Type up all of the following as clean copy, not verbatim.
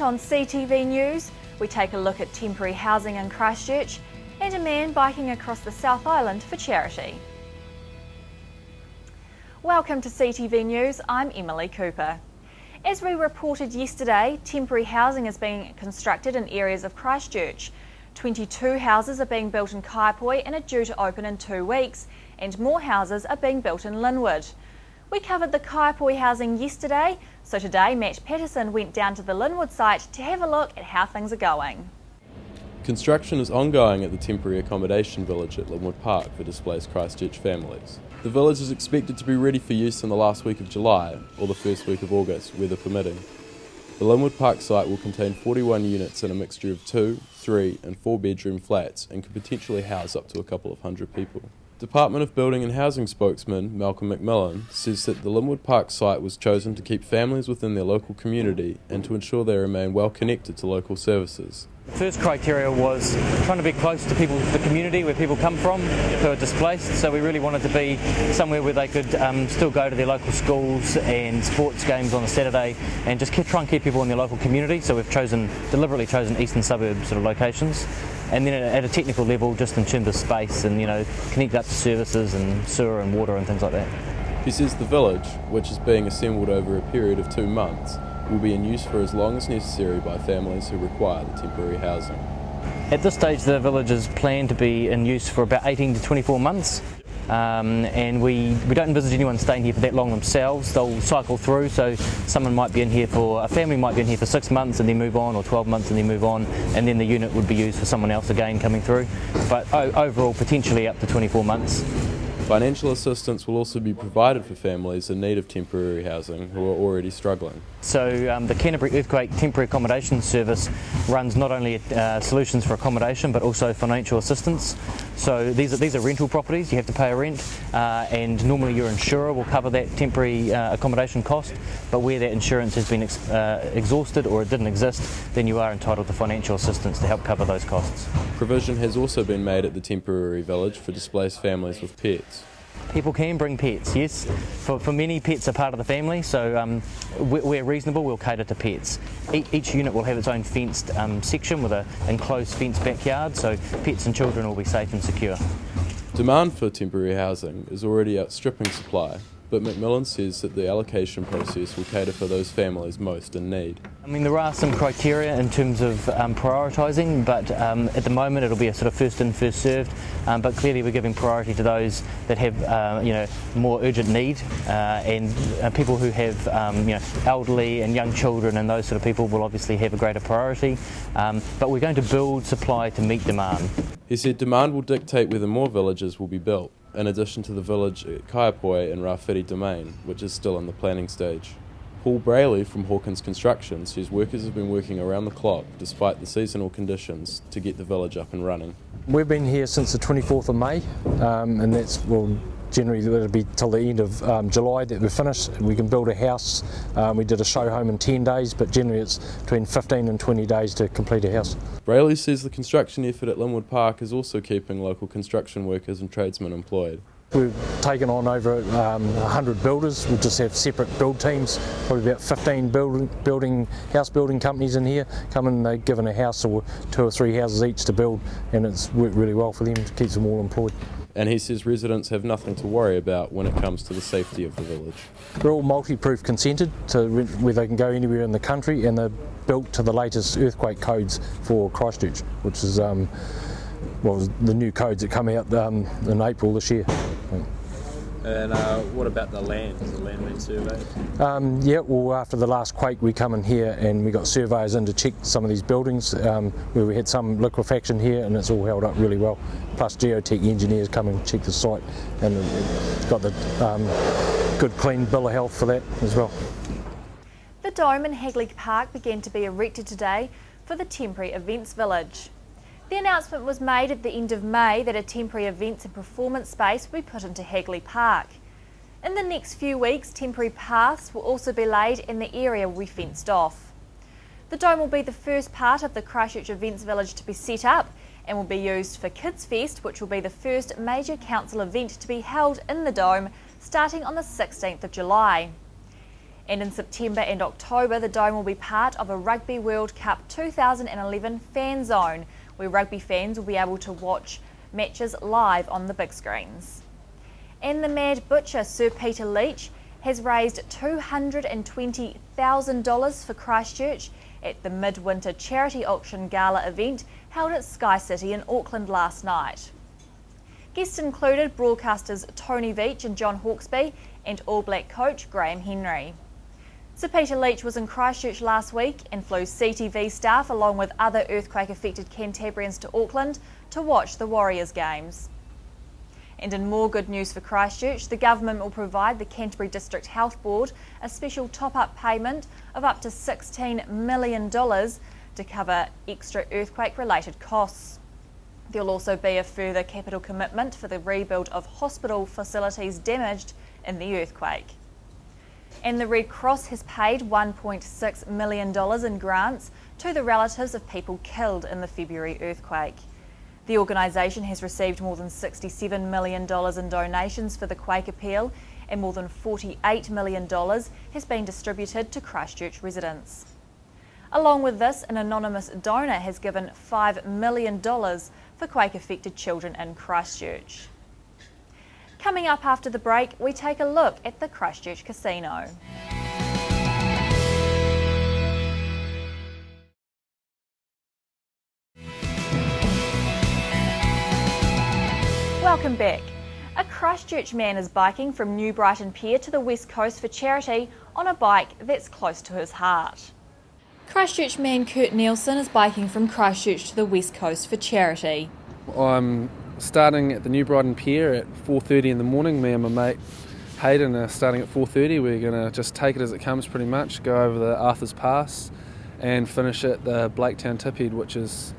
on CTV News, we take a look at temporary housing in Christchurch and a man biking across the South Island for charity. Welcome to CTV News, I'm Emily Cooper. As we reported yesterday, temporary housing is being constructed in areas of Christchurch. 22 houses are being built in Kaipoi and are due to open in 2 weeks, and more houses are being built in Linwood. We covered the Kaipoi housing yesterday, so today Matt Patterson went down to the Linwood site to have a look at how things are going. Construction is ongoing at the temporary accommodation village at Linwood Park for displaced Christchurch families. The village is expected to be ready for use in the last week of July or the first week of August, weather permitting. The Linwood Park site will contain 41 units in a mixture of 2, 3 and 4 bedroom flats and could potentially house up to a couple of hundred people. Department of Building and Housing spokesman Malcolm McMillan says that the Linwood Park site was chosen to keep families within their local community and to ensure they remain well connected to local services. The first criteria was trying to be close to people, the community where people come from who are displaced, so we really wanted to be somewhere where they could still go to their local schools and sports games on a Saturday and just try and keep people in their local community, so we've deliberately chosen eastern suburb sort of locations. And then at a technical level, just in terms of space and, connect up to services and sewer and water and things like that. He says the village, which is being assembled over a period of 2 months, will be in use for as long as necessary by families who require the temporary housing. At this stage, the village is planned to be in use for about 18 to 24 months. And we don't envisage anyone staying here for that long themselves. They'll cycle through, so a family might be in here for 6 months and then move on, or 12 months and then move on, and then the unit would be used for someone else again coming through. But overall, potentially up to 24 months. Financial assistance will also be provided for families in need of temporary housing who are already struggling. So the Canterbury Earthquake Temporary Accommodation Service runs not only solutions for accommodation but also financial assistance. So these are rental properties, you have to pay a rent, and normally your insurer will cover that temporary accommodation cost, but where that insurance has been exhausted or it didn't exist, then you are entitled to financial assistance to help cover those costs. Provision has also been made at the temporary village for displaced families with pets. People can bring pets, yes. For many, pets are part of the family, so we're reasonable, we'll cater to pets. Each unit will have its own fenced section with an enclosed fenced backyard, so pets and children will be safe and secure. Demand for temporary housing is already outstripping supply, but McMillan says that the allocation process will cater for those families most in need. There are some criteria in terms of prioritising, but at the moment it'll be a sort of first in, first served, but clearly we're giving priority to those that have more urgent need, and people who have elderly and young children and those sort of people will obviously have a greater priority, but we're going to build supply to meet demand. He said demand will dictate whether more villages will be built, in addition to the village at Kaipoi and Rafiri Domain, which is still in the planning stage. Paul Brayley from Hawkins Construction says workers have been working around the clock despite the seasonal conditions to get the village up and running. We've been here since the 24th of May, and that's, generally it'll be till the end of July that we're finished. We can build a house. We did a show home in 10 days, but generally it's between 15 and 20 days to complete a house. Brayley says the construction effort at Linwood Park is also keeping local construction workers and tradesmen employed. We've taken on over 100 builders. We just have separate build teams, probably about 15 house building companies in here. Come in, they're given a house or 2 or 3 houses each to build, and it's worked really well for them, it keeps them all employed. And he says residents have nothing to worry about when it comes to the safety of the village. They're all multi-proof consented to where they can go anywhere in the country, and they're built to the latest earthquake codes for Christchurch, which is the new codes that come out in April this year. And what about the land? Has the land been surveyed? After the last quake we come in here and we got surveyors in to check some of these buildings where we had some liquefaction here, and it's all held up really well. Plus geotech engineers come and check the site, and it's got the good clean bill of health for that as well. The dome in Hagley Park began to be erected today for the temporary events village. The announcement was made at the end of May that a temporary events and performance space will be put into Hagley Park. In the next few weeks, temporary paths will also be laid and the area will be fenced off. The dome will be the first part of the Christchurch Events Village to be set up and will be used for Kids Fest, which will be the first major council event to be held in the dome starting on the 16th of July. And in September and October, the Dome will be part of a Rugby World Cup 2011 fan zone, where rugby fans will be able to watch matches live on the big screens. And the Mad Butcher, Sir Peter Leach, has raised $220,000 for Christchurch at the Midwinter Charity Auction Gala event held at Sky City in Auckland last night. Guests included broadcasters Tony Veach and John Hawkesby and All Black coach Graham Henry. Sir Peter Leach was in Christchurch last week and flew CTV staff along with other earthquake-affected Canterburyans to Auckland to watch the Warriors games. And in more good news for Christchurch, the government will provide the Canterbury District Health Board a special top-up payment of up to $16 million to cover extra earthquake-related costs. There will also be a further capital commitment for the rebuild of hospital facilities damaged in the earthquake. And the Red Cross has paid $1.6 million in grants to the relatives of people killed in the February earthquake. The organisation has received more than $67 million in donations for the quake appeal, and more than $48 million has been distributed to Christchurch residents. Along with this, an anonymous donor has given $5 million for quake-affected children in Christchurch. Coming up after the break, we take a look at the Christchurch Casino. Welcome back. A Christchurch man is biking from New Brighton Pier to the West Coast for charity on a bike that's close to his heart. Christchurch man Kurt Nielsen is biking from Christchurch to the West Coast for charity. I'm starting at the New Brighton Pier at 4:30 in the morning. Me and my mate Hayden are starting at 4:30. We're going to just take it as it comes pretty much, go over the Arthur's Pass and finish at the Blaketown Tiphead, which is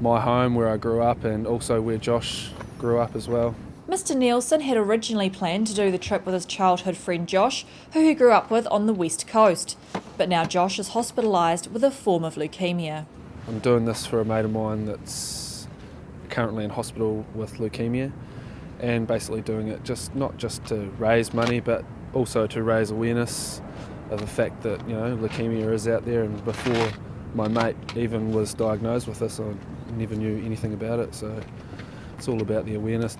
my home where I grew up and also where Josh grew up as well. Mr Nielsen had originally planned to do the trip with his childhood friend Josh, who he grew up with on the West Coast. But now Josh is hospitalised with a form of leukaemia. I'm doing this for a mate of mine that's currently in hospital with leukaemia, and basically doing it not just to raise money but also to raise awareness of the fact that, you know, leukaemia is out there. And before my mate even was diagnosed with this, I never knew anything about it, so it's all about the awareness.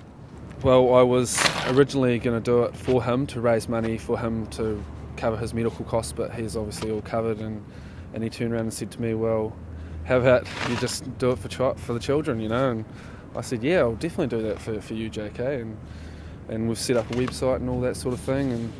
Well, I was originally going to do it for him, to raise money for him to cover his medical costs, but he's obviously all covered, and he turned around and said to me, well, how about you just do it for the children, you know? And I said, yeah, I'll definitely do that for you, JK, and we've set up a website and all that sort of thing, and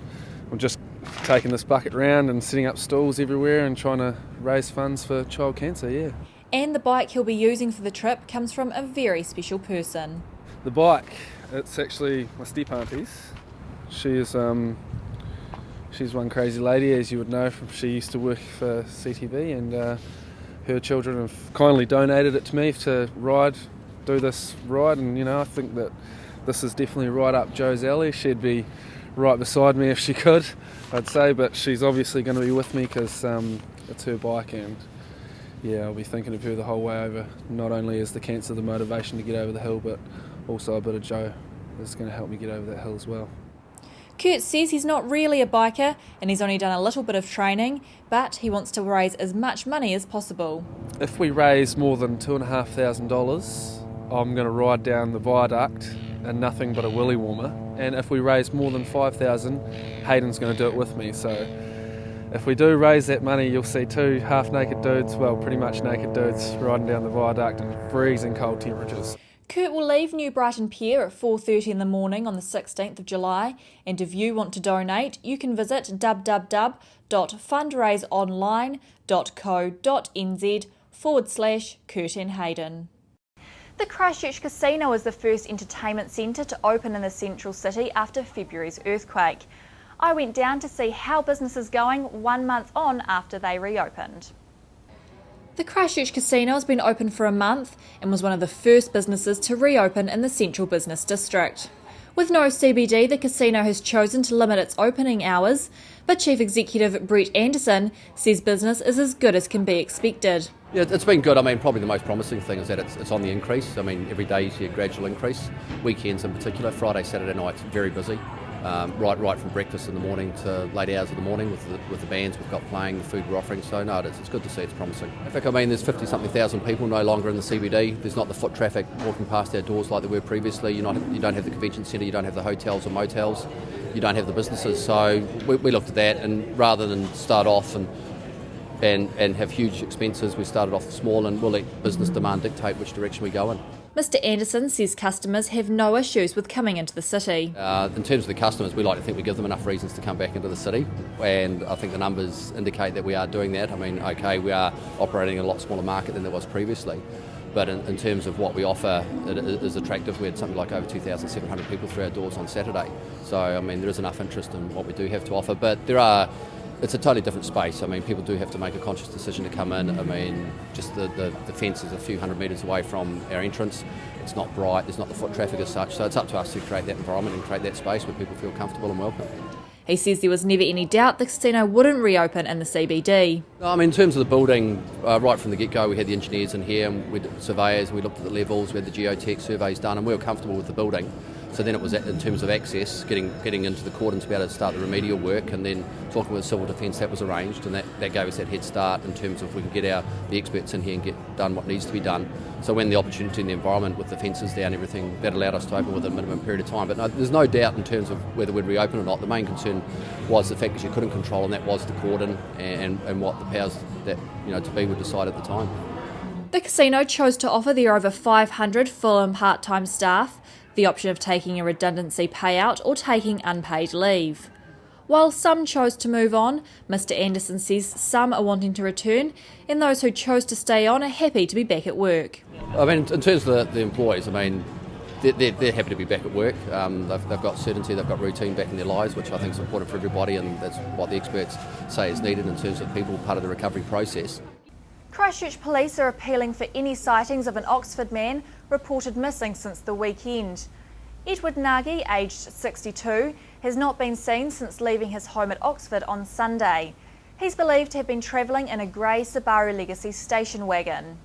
we're just taking this bucket round and setting up stalls everywhere and trying to raise funds for child cancer, yeah. And the bike he'll be using for the trip comes from a very special person. The bike, it's actually my step auntie's. She's one crazy lady, as you would know. She used to work for CTV, and her children have kindly donated it to me to do this ride. And you know, I think that this is definitely right up Jo's alley. She'd be right beside me if she could, I'd say, but she's obviously going to be with me because it's her bike, and yeah, I'll be thinking of her the whole way over. Not only is the cancer the motivation to get over the hill, but also a bit of Jo is going to help me get over that hill as well. Kurt says he's not really a biker and he's only done a little bit of training, but he wants to raise as much money as possible. If we raise more than $2,500, I'm going to ride down the viaduct in nothing but a willy warmer, and if we raise more than $5,000, Hayden's going to do it with me. So if we do raise that money, you'll see two half-naked dudes, well, pretty much naked dudes, riding down the viaduct in freezing cold temperatures. Kurt will leave New Brighton Pier at 4:30 in the morning on the 16th of July, and if you want to donate, you can visit www.fundraiseonline.co.nz/Kurt and Hayden. The Christchurch Casino is the first entertainment centre to open in the central city after February's earthquake. I went down to see how business is going 1 month on after they reopened. The Christchurch Casino has been open for a month and was one of the first businesses to reopen in the central business district. With no CBD, the casino has chosen to limit its opening hours, but Chief Executive Brett Anderson says business is as good as can be expected. Yeah, it's been good. I mean, probably the most promising thing is that it's on the increase. I mean, every day you see a gradual increase. Weekends in particular, Friday, Saturday nights, very busy. right from breakfast in the morning to late hours of the morning with the bands we've got playing, the food we're offering. So no, it's good to see. It's promising. I think, there's 50-something thousand people no longer in the CBD. There's not the foot traffic walking past our doors like there were previously. You don't have the convention centre, you don't have the hotels or motels, you don't have the businesses. So we looked at that, and rather than start off and have huge expenses, we started off small, and we'll let business demand dictate which direction we go in. Mr Anderson says customers have no issues with coming into the city. In terms of the customers, we like to think we give them enough reasons to come back into the city, and I think the numbers indicate that we are doing that. We are operating in a lot smaller market than there was previously, but in terms of what we offer, it is attractive. We had something like over 2,700 people through our doors on Saturday, so there is enough interest in what we do have to offer, but it's a totally different space. People do have to make a conscious decision to come in. Just the fence is a few hundred metres away from our entrance. It's not bright, there's not the foot traffic as such, so it's up to us to create that environment and create that space where people feel comfortable and welcome. He says there was never any doubt the casino wouldn't reopen in the CBD. In terms of the building, right from the get-go, we had the engineers in here, and we did surveyors, we looked at the levels, we had the geotech surveys done, and we were comfortable with the building. So then it was in terms of access, getting into the cordon to be able to start the remedial work, and then talking with Civil Defence, that was arranged, and that gave us that head start in terms of we can get the experts in here and get done what needs to be done. So when the opportunity in the environment with the fences down, everything, that allowed us to open within a minimum period of time. But no, there's no doubt in terms of whether we'd reopen or not. The main concern was the fact that you couldn't control, and that was the cordon and what the powers that to be would decide at the time. The casino chose to offer their over 500 full and part-time staff the option of taking a redundancy payout or taking unpaid leave. While some chose to move on, Mr Anderson says some are wanting to return, and those who chose to stay on are happy to be back at work. In terms of the employees, they're happy to be back at work. They've got certainty, they've got routine back in their lives, which I think is important for everybody, and that's what the experts say is needed in terms of people part of the recovery process. Christchurch police are appealing for any sightings of an Oxford man reported missing since the weekend. Edward Nagy, aged 62, has not been seen since leaving his home at Oxford on Sunday. He's believed to have been travelling in a grey Subaru Legacy station wagon.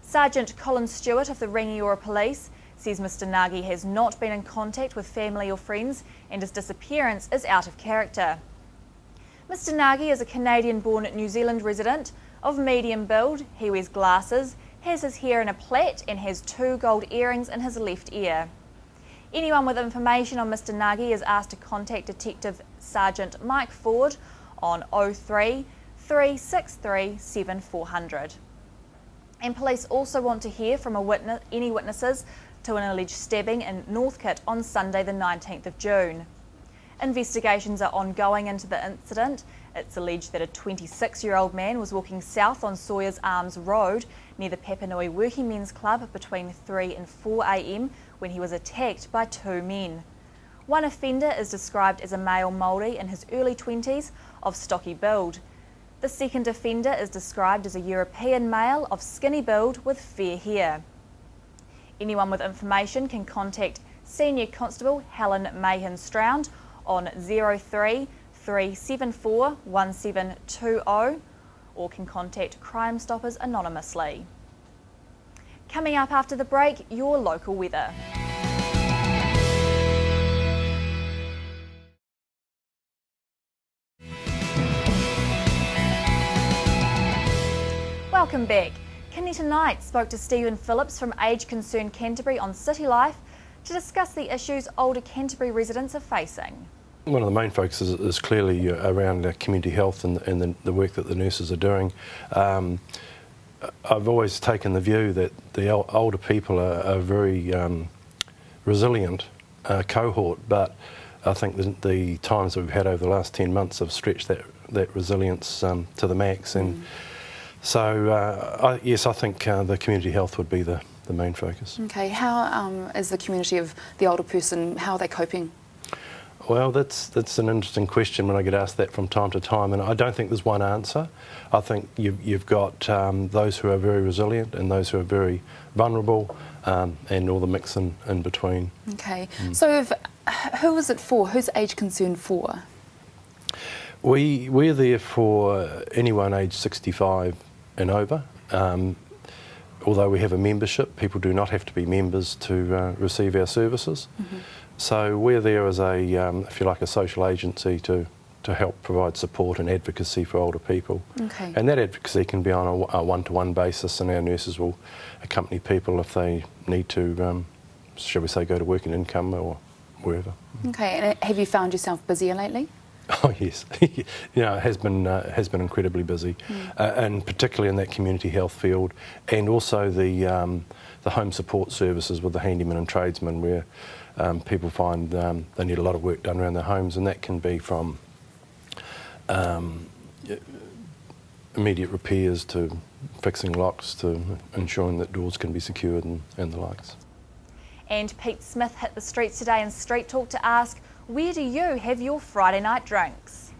Sergeant Colin Stewart of the Rangiora Police says Mr Nagy has not been in contact with family or friends, and his disappearance is out of character. Mr Nagy is a Canadian-born New Zealand resident of medium build. He wears glasses, has his hair in a plait, and has 2 gold earrings in his left ear. Anyone with information on Mr Nagy is asked to contact Detective Sergeant Mike Ford on 03 363 7400. And police also want to hear from any witnesses to an alleged stabbing in Northcote on Sunday the 19th of June. Investigations are ongoing into the incident. It's alleged that a 26-year-old man was walking south on Sawyers Arms Road near the Papanui Working Men's Club between 3 and 4 a.m. when he was attacked by 2 men. One offender is described as a male Māori in his early 20s of stocky build. The second offender is described as a European male of skinny build with fair hair. Anyone with information can contact Senior Constable Helen Mahan Stround on 03 374 1720 or can contact Crime Stoppers anonymously. Coming up after the break, your local weather. Welcome back. Kanita Knight spoke to Stephen Phillips from Age Concern Canterbury on City Life to discuss the issues older Canterbury residents are facing. One of the main focuses is clearly around community health and the work that the nurses are doing. I've always taken the view that the older people are a very resilient cohort, but I think the times that we've had over the last 10 months have stretched that resilience to the max. And so, yes, I think the community health would be the main focus. Okay, how is the community of the older person, how are they coping? Well, that's an interesting question when I get asked that from time to time, and I don't think there's one answer. I think you've got those who are very resilient and those who are very vulnerable, and all the mix in between. Okay, so who is it for? Who's Age Concern for? We're there for anyone aged 65 and over. Although we have a membership, people do not have to be members to receive our services. So we're there as a, if you like, a social agency to help provide support and advocacy for older people. Okay. And that advocacy can be on a one-to-one basis, and our nurses will accompany people if they need to, shall we say, go to work and income or wherever. Okay, and have you found yourself busier lately? Oh yes, it has been incredibly busy, and particularly in that community health field, and also the home support services with the handymen and tradesmen, where people find they need a lot of work done around their homes, and that can be from immediate repairs to fixing locks to ensuring that doors can be secured and the likes. And Pete Smith hit the streets today in Street Talk to ask, where do you have your Friday night drinks?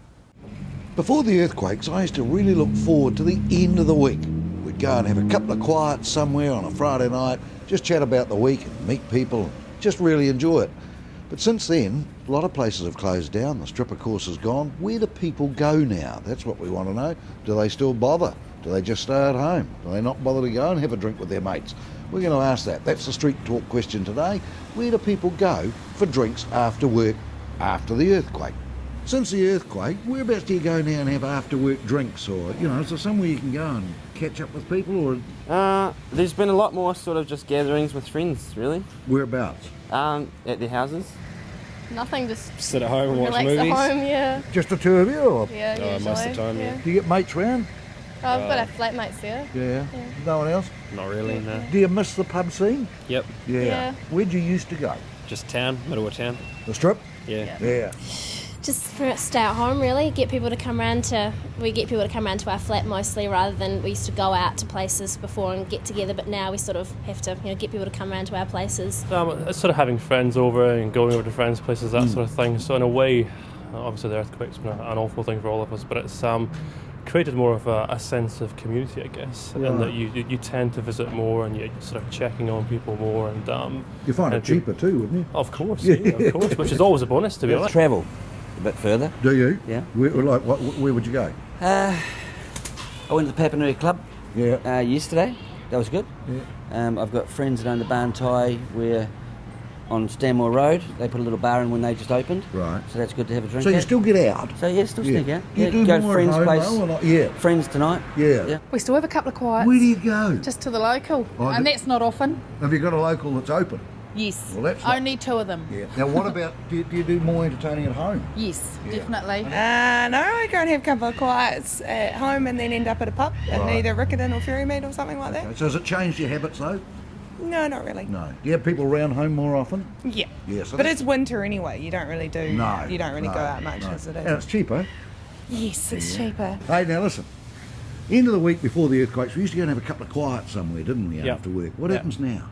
Before the earthquakes, I used to really look forward to the end of the week. We'd go and have a couple of quiets somewhere on a Friday night, just chat about the week and meet people, and just really enjoy it. But since then, a lot of places have closed down, the stripper course is gone. Where do people go now? That's what we want to know. Do they still bother? Do they just stay at home? Do they not bother to go and have a drink with their mates? We're going to ask that. That's the Street Talk question today. Where do people go for drinks after work, after the earthquake? Since the earthquake, whereabouts do you go now and have after work drinks? Or, is there somewhere you can go and catch up with people? Or There's been a lot more sort of just gatherings with friends, really. Whereabouts? At their houses. Nothing, just Sit at home and watch relax movies. at home, yeah. Just the two of you? Or Yeah, usually. most of the time, yeah. do you get mates round? I've got our flatmates there. Yeah. No one else? Not really, no. Do you miss the pub scene? Yep. Yeah. Where'd you used to go? Just town, middle of town. The strip? Yeah. Yeah. Just for stay at home, really. We get people to come around to our flat mostly, rather than we used to go out to places before and get together. But now we sort of have to, get people to come around to our places. It's sort of having friends over and going over to friends' places, that sort of thing. So in a way, obviously the earthquake's been an awful thing for all of us, but it's created more of a sense of community, I guess, and that you tend to visit more and you're sort of checking on people more, and You find it cheaper too, wouldn't you? Of course, of course, which is always a bonus, to be honest. Travel a bit further. Do you? Yeah. Where would you go? I went to the Papanui Club Yeah. yesterday. That was good. Yeah. I've got friends that own the Bar and Tie where on Stanmore Road. They put a little bar in when they just opened. Right. So that's good to have a drink So you at. still get out? So yeah, still sneak out. You do go to more friends' at home place. though, or not? Yeah. Friends tonight. Yeah. We still have a couple of quiets. Where do you go? Just to the local. Oh, And that's not often. Have you got a local that's open? Yes. Well, that's not- Only two of them. Yeah. Now, what about, do you do more entertaining at home? Yes, Yeah. definitely. No, I go and have a couple of quiets at home and then end up at a pub at Right. either Riccarton or Ferrymead or something like that. Okay. So has it changed your habits though? No, not really. No. Do you have people around home more often? Yeah. Yeah. So But that's- it's winter anyway. You don't really do. No. You don't really no, go out much no. as it is. And it's cheaper. Yes, it's Yeah. cheaper. Hey, now listen. End of the week before the earthquakes, we used to go and have a couple of quiets somewhere, didn't we, after work? What happens now?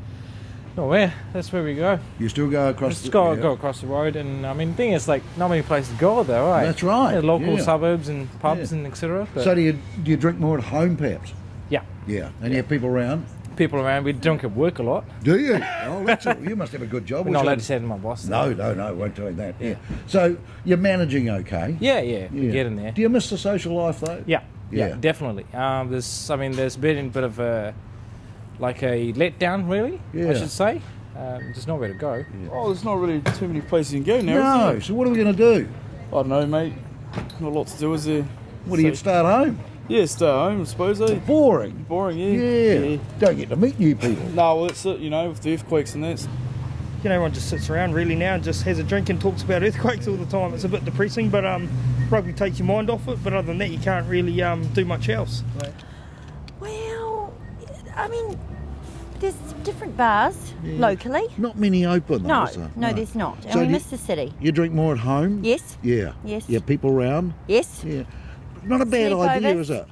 Nowhere. That's where we go. You still go across Just go across the road, and I mean, the thing is, like, not many places to go there, right? That's right. Yeah, local yeah. suburbs and pubs and etc. So do you drink more at home, perhaps? Yeah. Yeah. And you have people around? People around. We drink at work a lot. Do you? Oh, that's all. You must have a good job. We're not allowed to say to my boss. No, won't tell you that. Yeah. So you're managing okay? Yeah. We get in there. Do you miss the social life though? Yeah, definitely. There's been a bit of a letdown, really. I should say. There's nowhere to go. Yeah. Oh, there's not really too many places you can go now. No. So what are we going to do? I don't know, mate. Not a lot to do, is there? What do you stay at home? Yeah, stay at home, I suppose. Eh? Boring. Boring, yeah. Yeah. Don't get to meet new people. No, well, that's it. With the earthquakes and that. Everyone just sits around really now and just has a drink and talks about earthquakes all the time. It's a bit depressing, but rugby takes your mind off it. But other than that, you can't really do much else. Well, I mean, there's different bars locally. Not many open, though, No, is there? no, there's not. So And we do miss the city. You drink more at home? Yes. Yeah. Yes. Yeah, people around? Yes. Yeah. Not a bad idea, is it?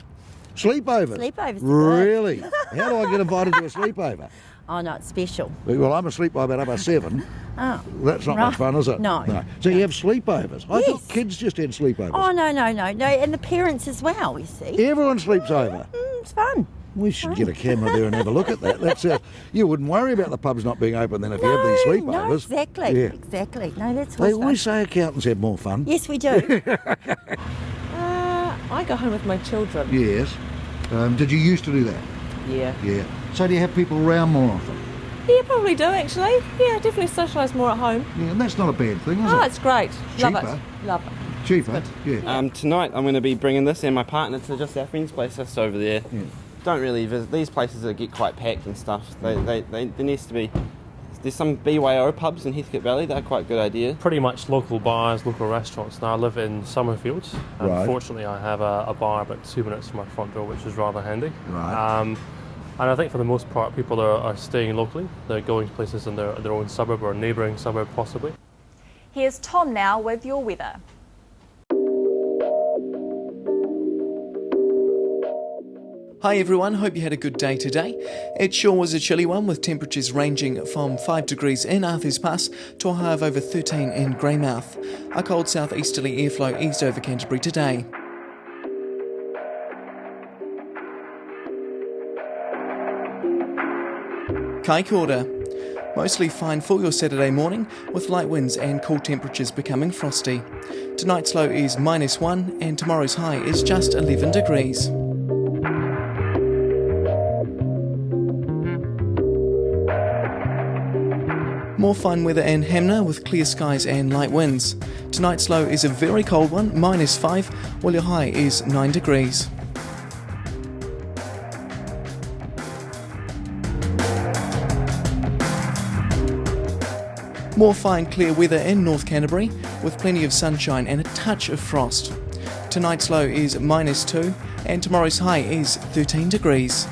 Sleepovers? Sleepovers. Really? How do I get invited to a sleepover? Oh, no, it's special. Well, I'm asleep by about 7. Oh. That's not much fun, is it? No. So you have sleepovers? I thought kids just had sleepovers. Oh, no. And the parents as well, you see. Everyone sleeps over? It's fun. We should get a camera there and have a look at that. That's you wouldn't worry about the pubs not being open then if you have these sleepovers. No, exactly. Yeah. Exactly. No, that's They what's always say accountants have more fun. Yes, we do. I go home with my children. Yes. Did you used to do that? Yeah. Yeah. So do you have people around more often? Yeah, probably do actually. Yeah, definitely socialise more at home. Yeah, and that's not a bad thing, is it? Oh, it's great. Love Cheaper. it. Love it. Cheaper, yeah. Tonight I'm going to be bringing this and my partner to just our friend's place just over there. Yeah. Don't really visit these places that get quite packed and stuff. There needs to be. There's some BYO pubs in Heathcote Valley. They're quite a good idea. Pretty much local bars, local restaurants. Now I live in Summerfield. Right. Fortunately, I have a bar about 2 minutes from my front door, which is rather handy. Right. And I think for the most part, people are staying locally. They're going to places in their own suburb or neighbouring suburb, possibly. Here's Tom now with your weather. Hi everyone, hope you had a good day today. It sure was a chilly one with temperatures ranging from 5 degrees in Arthur's Pass to a high of over 13 in Greymouth. A cold southeasterly airflow eased over Canterbury today. Kai kia ora. Mostly fine for your Saturday morning with light winds and cool temperatures becoming frosty. Tonight's low is -1 and tomorrow's high is just 11 degrees. More fine weather in Hamner with clear skies and light winds. Tonight's low is a very cold one, -5, while your high is 9 degrees. More fine clear weather in North Canterbury with plenty of sunshine and a touch of frost. Tonight's low is -2 and tomorrow's high is 13 degrees.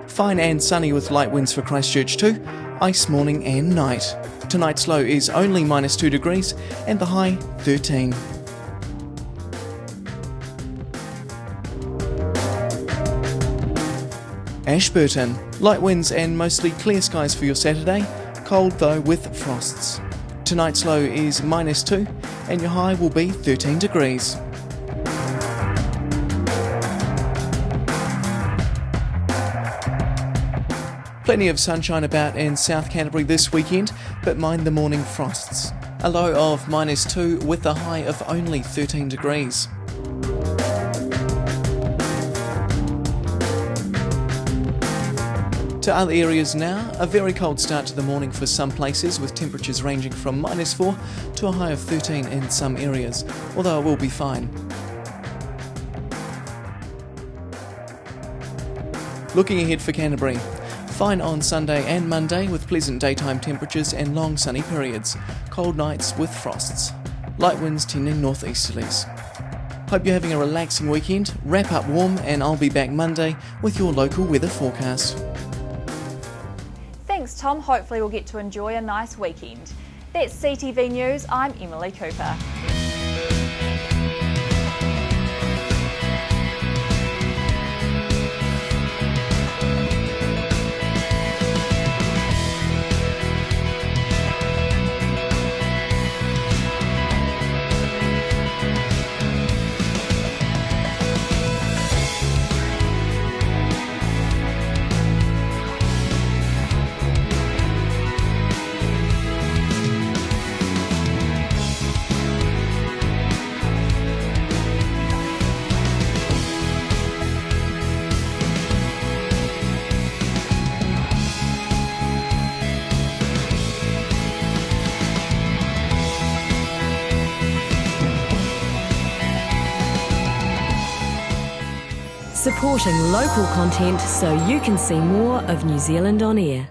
Fine and sunny with light winds for Christchurch too, ice morning and night. Tonight's low is only -2 degrees and the high 13. Ashburton, light winds and mostly clear skies for your Saturday, cold though with frosts. Tonight's low is -2 and your high will be 13 degrees. Plenty of sunshine about in South Canterbury this weekend, but mind the morning frosts. A low of -2 with a high of only 13 degrees. To other areas now, a very cold start to the morning for some places with temperatures ranging from -4 to a high of 13 in some areas, although it will be fine. Looking ahead for Canterbury. Fine on Sunday and Monday with pleasant daytime temperatures and long sunny periods. Cold nights with frosts. Light winds tending northeasterlies. Hope you're having a relaxing weekend. Wrap up warm and I'll be back Monday with your local weather forecast. Thanks Tom, hopefully we'll get to enjoy a nice weekend. That's CTV News, I'm Emily Cooper. Supporting local content so you can see more of New Zealand on air.